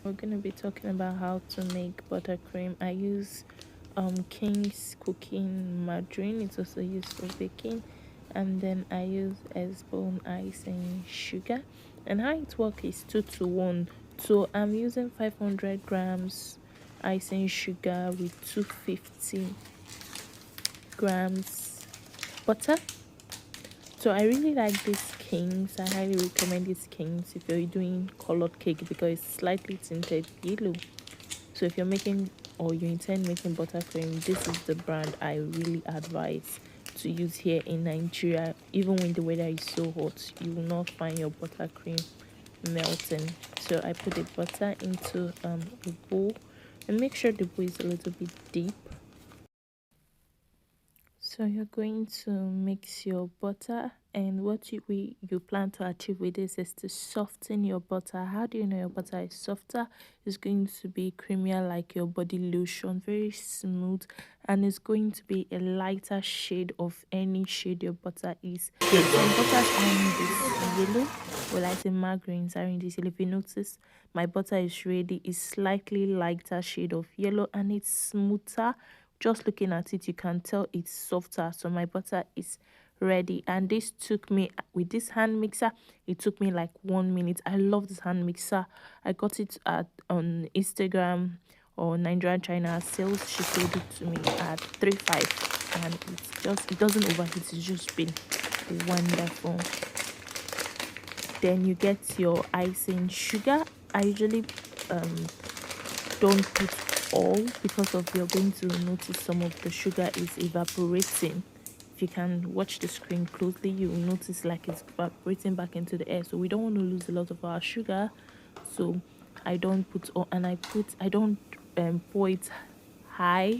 We're going to be talking about how to make buttercream. I use King's cooking margarine. It's also used for baking. And then I use bone icing sugar. And how it works is 2 to 1. So I'm using 500 grams icing sugar with 250 grams butter. So I really like this Kings. I highly recommend this Kings if you're doing colored cake because it's slightly tinted yellow. So if you're making or you intend making buttercream, this is the brand I really advise to use here in Nigeria. Even when the weather is so hot, you will not find your buttercream melting. So I put the butter into a bowl and make sure the bowl is a little bit deep. So you're going to mix your butter, and what you plan to achieve with this is to soften your butter. How do you know your butter is softer? It's going to be creamier like your body lotion, very smooth, and it's going to be a lighter shade of any shade your butter is. Some butters are in this yellow, well I say margarines are in this yellow. If you notice, my butter is ready, is slightly lighter shade of yellow and it's smoother. Just looking at it, you can tell it's softer. So my butter is ready, and this took me, with this hand mixer, it took me like 1 minute. I love this hand mixer. I got it at on Instagram or Nigerian China sales. She sold it to me at 3.5, and it doesn't overheat. It's just been wonderful. Then you get your icing sugar. I usually don't put all because of you're going to notice some of the sugar is evaporating. If you can watch the screen closely, you will notice like it's evaporating back into the air. So we don't want to lose a lot of our sugar. So I don't put all, and I don't pour it high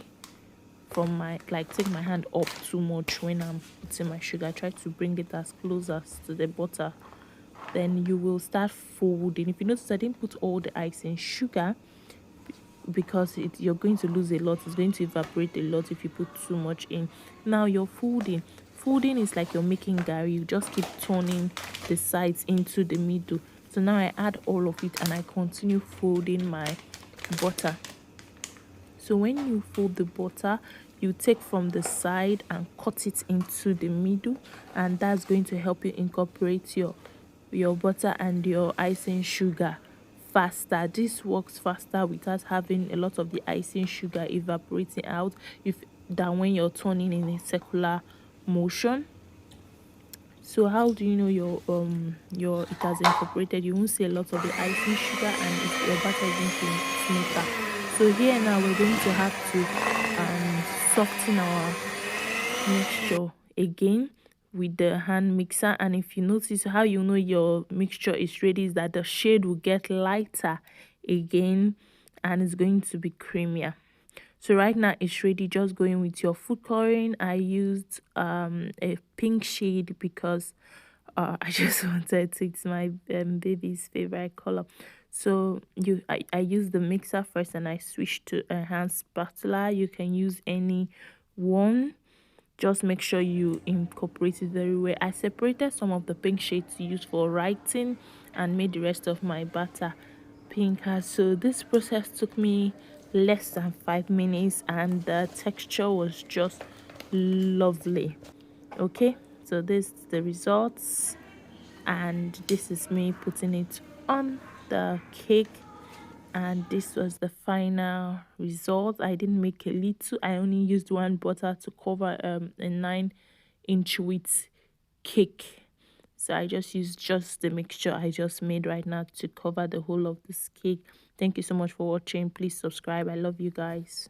from my, like take my hand up too much when I'm putting my sugar. I try to bring it as close as to the butter. Then you will start folding. If you notice, I didn't put all the icing sugar because you're going to lose a lot. It's going to evaporate a lot if you put too much in. Now you're folding is like you're making gari. You just keep turning the sides into the middle. So now I add all of it and I continue folding my butter. So when you fold the butter, you take from the side and cut it into the middle, and that's going to help you incorporate your butter and your icing sugar faster. This works faster without having a lot of the icing sugar evaporating out than when you're turning in a circular motion. So how do you know your it has incorporated? You won't see a lot of the icing sugar, and your butter is going to be smoother. So here now we're going to have to soften our mixture again with the hand mixer. And if you notice, how you know your mixture is ready is that the shade will get lighter again and it's going to be creamier. So right now it's ready. Just going with your food coloring. I used a pink shade because I just wanted to, it's my baby's favorite color. So I used the mixer first and I switched to a hand spatula. You can use any one, just make sure you incorporate it very well. I separated some of the pink shades to use for writing and made the rest of my batter pinker. So this process took me less than 5 minutes and the texture was just lovely. Okay, so this is the results, and this is me putting it on the cake, and this was the final result. I didn't make a little, I only used one butter to cover a 9-inch width cake. So I just used just the mixture I just made right now to cover the whole of this cake. Thank you so much for watching. Please subscribe. I love you guys.